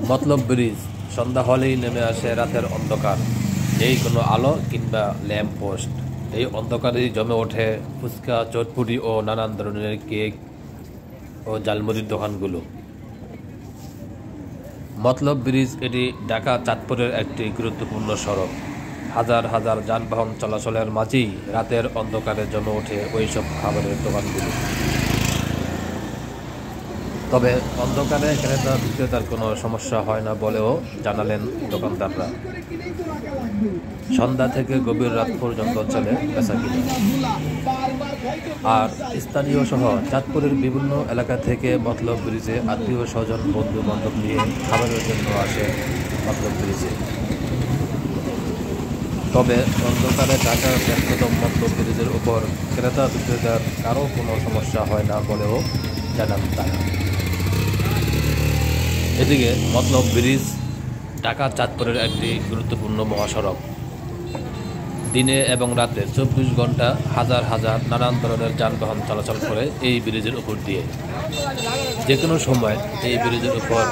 মতলব bridge সন্ধ্যা হলেই নেমে আসে রাতের অন্ধকার। নেই কোনো আলো কিংবা ল্যাম্প পোস্ট। এই অন্ধকারেই জমে ওঠে ফুচকা, চটপুরি ও নানান ধরনের কেক ও ঝালমুড়ির দোকানগুলো। মতলব ব্রিজ এটি ঢাকা চাঁদপুরের একটি গুরুত্বপূর্ণ সড়ক। হাজার হাজার যানবাহন চলাচলের মাঝেই রাতের অন্ধকারে জমে ওঠে ওইসব খাবারের দোকানগুলো। তবে অন্ধকারে ক্রেতা বিক্রেতার কোনো সমস্যা হয় না বলেও জানালেন দোকানদাররা। সন্ধ্যা থেকে গভীর রাত পর্যন্ত চলে বেচাকিনি। আর স্থানীয় সহ চাঁদপুরের বিভিন্ন এলাকা থেকে মতলব ব্রিজে আত্মীয় স্বজন বন্ধু বান্ধব নিয়ে খাবারের জন্য আসে মতলব ব্রিজে। তবে অন্ধকারে ঢাকার ব্যস্ততম মতলব ব্রিজের উপর ক্রেতা বিক্রেতার কারো কোনো সমস্যা হয় না বলেও জানান তারা। এদিকে মতলব ব্রিজ ঢাকা চাঁদপুরের একটি গুরুত্বপূর্ণ মহাসড়ক। দিনে এবং রাতে 24 ঘন্টা হাজার হাজার নানান ধরনের যানবাহন চলাচল করে এই ব্রিজের উপর দিয়ে। যে কোনো সময় এই ব্রিজের উপর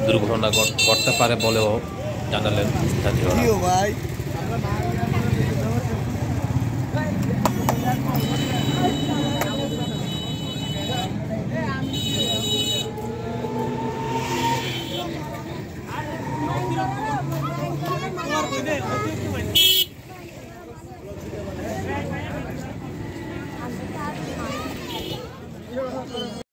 দুর্ঘটনা ঘটতে পারে বলেও জানালেন স্থানীয়রা।